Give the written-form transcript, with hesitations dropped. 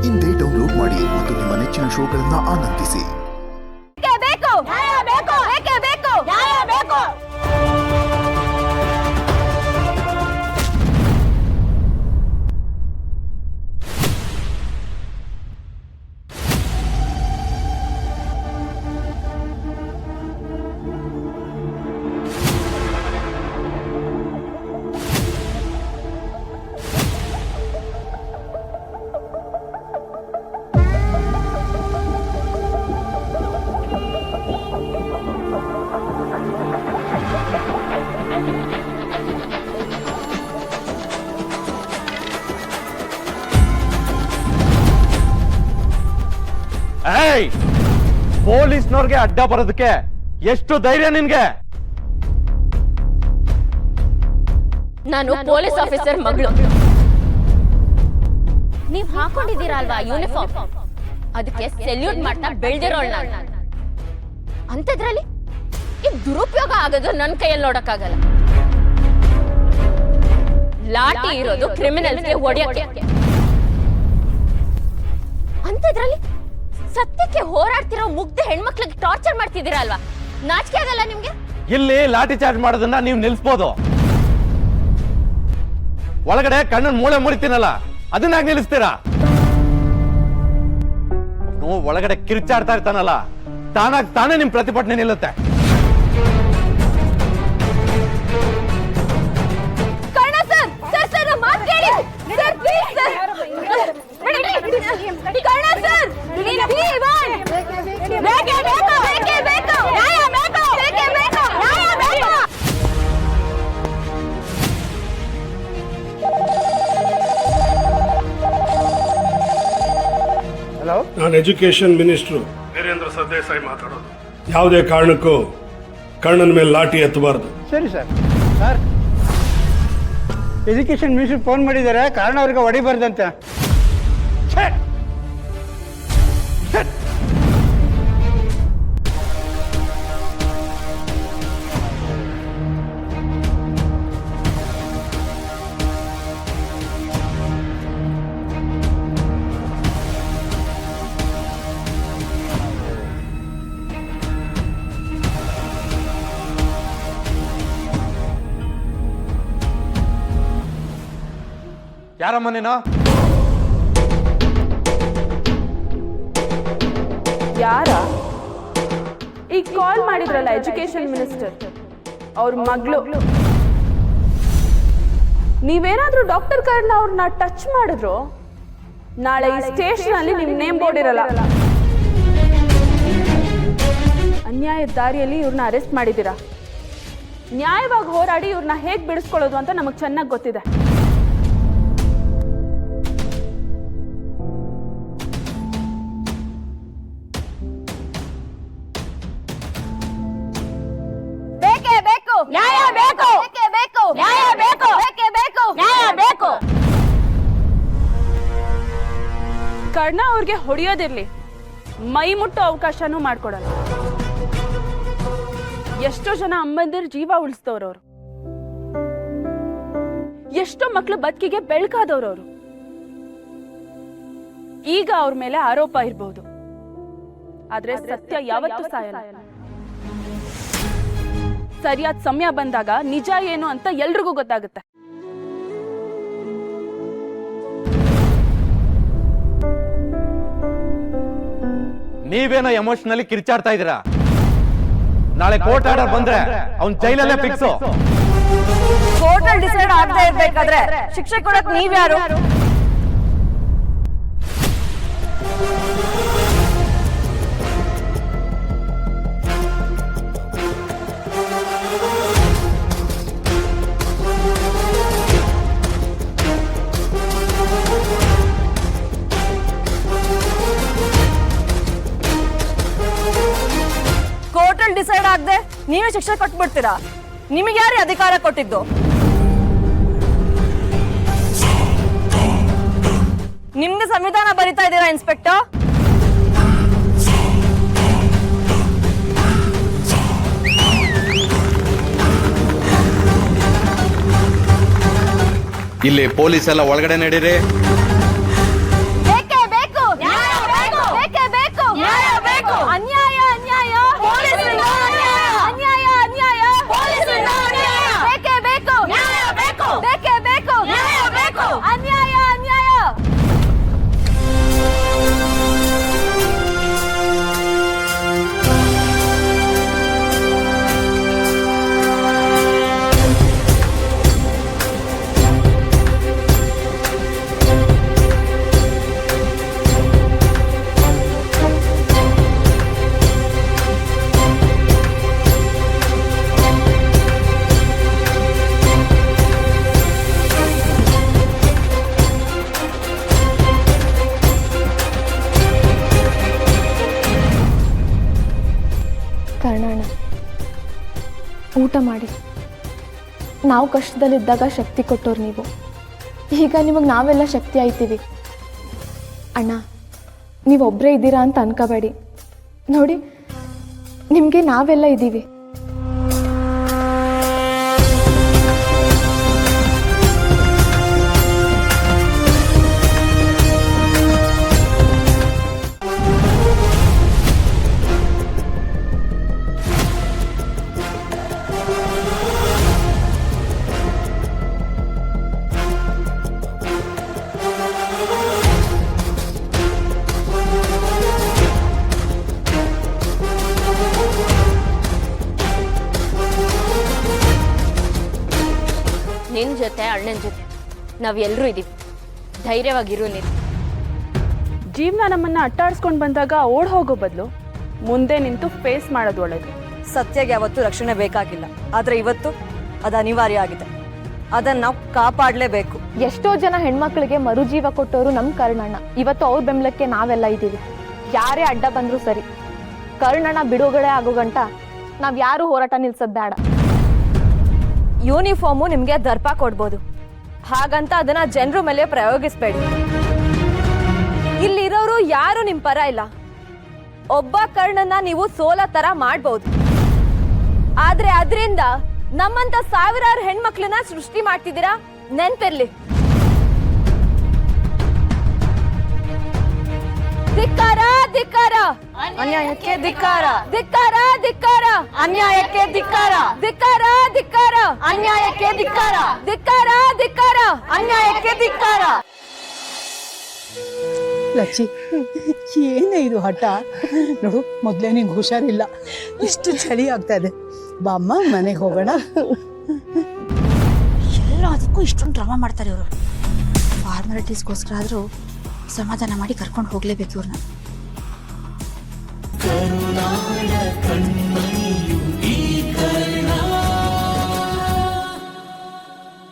ಇಂದೇ ಡೌನ್ಲೋಡ್ ಮಾಡಿ ಮತ್ತು ನಿಮ್ಮ ನೆಚ್ಚಿನ ಶೋಗಳನ್ನು ಆನಂದಿಸಿ. ಪೊಲೀಸ್ನವ್ರಿಗೆ ಅಡ್ಡ ಬರೋದಕ್ಕೆ ಎಷ್ಟು ಧೈರ್ಯ ನಿನ್ಗೆ? ನಾನು ಪೊಲೀಸ್ ಆಫೀಸರ್ ಮಗಳು. ನೀವ್ ಹಾಕೊಂಡಿದ್ದೀರಾ ಅಲ್ವಾ ಯೂನಿಫಾರ್ಮ್, ಅದಕ್ಕೆ ಸೆಲ್ಯೂಟ್ ಮಾಡ್ತಾ ಬೆಳ್ದಿರೋಳ್ ನಾನು. ಅಂತದ್ರಲ್ಲಿ ಈ ದುರುಪಯೋಗ ಆಗೋದು ನನ್ನ ಕೈಯಲ್ಲಿ ನೋಡಕ್ಕಾಗಲ್ಲ. ಲಾಠಿ ಇರೋದು ಕ್ರಿಮಿನಲ್ಸ್ಗೆ ಹೊಡೆಯಕ್ಕೆ, ಅಂತದ್ರಲ್ಲಿ ಸತ್ಯಕ್ಕೆ ಹೋರಾಡ್ತಿರೋ ಮುಗ್ಧ ಹೆಣ್ಮಕ್ಳಿಗೆ ಟಾರ್ಚರ್ ಮಾಡ್ತಿದ್ದೀರಾ ಅಲ್ವಾ? ನಾಚಿಕೆ ಆಗಲ್ಲ ನಿಮ್ಗೆ? ಇಲ್ಲಿ ಲಾಠಿ ಚಾರ್ಜ್ ಮಾಡೋದನ್ನ ನೀವು ನಿಲ್ಸ್ಬೋದು, ಒಳಗಡೆ ಕಣ್ಣನ್ ಮೂಳೆ ಮುರಿತೀನಲ್ಲ ಅದನ್ನ ನಿಲ್ಲಿಸ್ತೀರಾ? ಒಳಗಡೆ ಕಿರ್ಚಾಡ್ತಾ ಇರ್ತಾನಲ್ಲ, ತಾನೇ ನಿಮ್ ಪ್ರತಿಭಟನೆ ನಿಲ್ಲುತ್ತೆ. ನಾನು ಎಜುಕೇಶನ್ ಮಿನಿಸ್ಟ್ರು ವೀರೇಂದ್ರ ಸರ್ದೇಸಾಯಿ ಮಾತಾಡೋದು. ಯಾವುದೇ ಕಾರಣಕ್ಕೂ ಕಣ್ಣನ ಮೇಲೆ ಲಾಠಿ ಎತ್ತಬಾರ್ದು. ಸರಿ sir. Sir, education minister phone ಮಾಡಿದ್ದಾರೆ, ಕಾರಣ ಅವ್ರಿಗೆ ಹೊಡಿಬಾರ್ದಂತೆ. ಯಾರಮ್ಮ ನೀನು? ಯಾರ? ಈಗ ಕಾಲ್ ಮಾಡಿದ್ರಲ್ಲ ಎಜುಕೇಶನ್ ಮಿನಿಸ್ಟರ್, ಅವ್ರ ಮಗಳು. ನೀವೇನಾದ್ರೂ ಡಾಕ್ಟರ್ ಕರ್ಣ ಅವ್ರನ್ನ ಟಚ್ ಮಾಡಿದ್ರು ನಾಳೆ ಈ ಸ್ಟೇಷನ್ ಅಲ್ಲಿ ನಿಮ್ ನೇಮ್ ಬೋರ್ಡ್ ಇರಲ್ಲ. ಅನ್ಯಾಯದ ದಾರಿಯಲ್ಲಿ ಇವ್ರನ್ನ ಅರೆಸ್ಟ್ ಮಾಡಿದ್ದೀರಾ. ನ್ಯಾಯವಾಗಿ ಹೋರಾಡಿ ಇವ್ರನ್ನ ಹೇಗ್ ಬಿಡಿಸ್ಕೊಳ್ಳೋದು ಅಂತ ನಮಗ್ ಚೆನ್ನಾಗಿ ಗೊತ್ತಿದೆ. ನ್ಯಾಯ ಬೇಕು, ನ್ಯಾಯ ಬೇಕು, ನ್ಯಾಯ ಬೇಕು. ಕರ್ಣ ಅವ್ರಿಗೆ ಹೊಡೆಯೋದಿರ್ಲಿ, ಮೈ ಮುಟ್ಟೋ ಅವಕಾಶನೂ ಮಾಡ್ಕೊಡಲ್ಲ. ಎಷ್ಟೋ ಜನ ಅಮ್ಮಂದಿರ ಜೀವ ಉಳಿಸಿದವ್ರವ್ರು, ಎಷ್ಟೋ ಮಕ್ಳು ಬದುಕಿಗೆ ಬೆಳಕಾದವ್ರವ್ರು. ಈಗ ಅವ್ರ ಮೇಲೆ ಆರೋಪ ಇರಬಹುದು, ಆದ್ರೆ ಸತ್ಯ ಯಾವತ್ತೂ ಸಾಯಲ್ಲ. ಸರಿಯಾದ ಸಮಯ ಬಂದಾಗ ನಿಜ ಏನು ಅಂತ ಎಲ್ರಿಗೂ ಗೊತ್ತಾಗುತ್ತೆ. ನೀವೇನೋ ಎಮೋಷನಲಿ ಕಿರ್ಚಾಡ್ತಾ ಇದ್ದೀರಾ. ನಾಳೆ ಕೋರ್ಟ್ ಆರ್ಡರ್ ಬಂದ್ರೆ ಅವ್ನ್ ಜೈಲಲ್ಲೇ ಫಿಕ್ಸ್. ಕೋರ್ಟ್ ಅಲ್ಲಿ ಡಿಸೈಡ್ ಆಗದೆ ಇರ್ಬೇಕಾದ್ರೆ ಶಿಕ್ಷೆ ಕೊಡಕ್ ನೀವ್ಯಾರು? ಕೋರ್ಟಲ್ಲಿ ಡಿಸೈಡ್ ಆಗದೆ ನೀವೇ ಶಿಕ್ಷೆ ಕೊಟ್ಬಿಡ್ತೀರಾ? ನಿಮಗೆ ಯಾರೇ ಅಧಿಕಾರ ಕೊಟ್ಟಿದ್ದು? ನಿಮ್ದು ಸಂವಿಧಾನ ಬರಿತಾ ಇದ್ದೀರಾ ಇನ್ಸ್ಪೆಕ್ಟರ್? ಇಲ್ಲಿ ಪೊಲೀಸ್ ಎಲ್ಲ ಒಳಗಡೆ ನಡೀರಿ. ಬೇಕೇ ಬೇಕು, ಊಟ ಮಾಡಿ. ನಾವು ಕಷ್ಟದಲ್ಲಿದ್ದಾಗ ಶಕ್ತಿ ಕೊಟ್ಟೋರು ನೀವು. ಈಗ ನಿಮಗೆ ನಾವೆಲ್ಲ ಶಕ್ತಿ ಆಯ್ತೀವಿ. ಅಣ್ಣ, ನೀವೊಬ್ಬರೇ ಇದ್ದೀರಾ ಅಂತ ಅನ್ಕೋಬೇಡಿ. ನೋಡಿ, ನಿಮಗೆ ನಾವೆಲ್ಲ ಇದ್ದೀವಿ. ನಿನ್ ಜೊತೆ ಅಣ್ಣನ ಜೊತೆ ನಾವೆಲ್ಲರೂ ಇದೀವಿ. ಧೈರ್ಯವಾಗಿರು ನೀನು. ಜೀವನ ನಮ್ಮನ್ನ ಅಟ್ಟಾಡಿಸ್ಕೊಂಡು ಬಂದಾಗ ಓಡ್ ಹೋಗೋ ಬದಲು ಮುಂದೆ ನಿಂತು ಫೇಸ್ ಮಾಡೋದು ಒಳ್ಳೇದು. ಸತ್ಯಗೆ ಯಾವತ್ತೂ ರಕ್ಷಣೆ ಬೇಕಾಗಿಲ್ಲ, ಆದ್ರೆ ಇವತ್ತು ಅದು ಅನಿವಾರ್ಯ ಆಗಿದೆ. ಅದನ್ನ ನಾವು ಕಾಪಾಡಲೇಬೇಕು. ಎಷ್ಟೋ ಜನ ಹೆಣ್ಮಕ್ಳಿಗೆ ಮರುಜೀವ ಕೊಟ್ಟವರು ನಮ್ಮ ಕರ್ಣಣ್ಣ. ಇವತ್ತು ಅವ್ರ ಬೆಂಬಲಕ್ಕೆ ನಾವೆಲ್ಲ ಇದ್ದೀವಿ. ಯಾರೇ ಅಡ್ಡ ಬಂದರೂ ಸರಿ, ಕರ್ಣಣ್ಣ ಬಿಡುಗಡೆ ಆಗೋ ಗಂಟ ನಾವು ಯಾರು ಹೋರಾಟ ನಿಲ್ಸೋದು ಬೇಡ. ಯೂನಿಫಾರ್ಮು ನಿಮಗೆ ದರ್ಪ ಕೊಡ್ಬೋದು, ಹಾಗಂತ ಅದನ್ನ ಜನರ ಮೇಲೆ ಪ್ರಯೋಗಿಸ್ಬೇಡಿ. ಇಲ್ಲಿರೋರು ಯಾರು ನಿಮ್ ಪರ ಇಲ್ಲ. ಒಬ್ಬ ಕರ್ಣನ್ನ ನೀವು ಸೋಲೋ ತರ ಮಾಡ್ಬೋದು, ಆದ್ರೆ ಅದರಿಂದ ನಮ್ಮಂತ ಸಾವಿರಾರು ಹೆಣ್ಮಕ್ಳನ್ನ ಸೃಷ್ಟಿ ಮಾಡ್ತಿದ್ದೀರಾ, ನೆನ್ಪಿರ್ಲಿ. ಧಿಕ್ಕಾರ ಧಿಕ್ಕಾರ, ಅನ್ಯಾಯಕ್ಕೆ ಧಿಕ್ಕಾರ. ಧಿಕ್ಕಾರ ಧಿಕ್ಕಾರ, ಅನ್ಯಾಯಕ್ಕೆ ಧಿಕ್ಕಾರ. ಧಿಕ್ಕಾರ ಧಿಕ್ಕಾರ, ಅನ್ಯಾಯಕ್ಕೆ ಧಿಕ್ಕಾರ. ಧಿಕ್ಕಾರ ಧಿಕ್ಕಾರ, ಅನ್ಯಾಯಕ್ಕೆ ಧಿಕ್ಕಾರ. ಲಚ್ಚಿ, ಏನೇ ಇದು ಹಠ? ನೋಡು, ಮೊದಲೇ ನಿಂಗೆ ಹುಷಾರಿಲ್ಲ, ಇಷ್ಟು ಚಳಿ ಆಗ್ತಾ ಇದೆ. ಬಾಮ್ಮ, ಮನೆಗೆ ಹೋಗೋಣ. ಎಲ್ಲದಕ್ಕೂ ಇಷ್ಟೊಂದು ಡ್ರಾಮಾ ಮಾಡ್ತಾರೆ ಇವರು. ಫಾರ್ಮಾಲಿಟೀಸ್ಗೋಸ್ಕರ ಆದರೂ ಸಮಾಧಾನ ಮಾಡಿ ಕರ್ಕೊಂಡು ಹೋಗ್ಲೇಬೇಕು ಇವ್ರನ್ನ.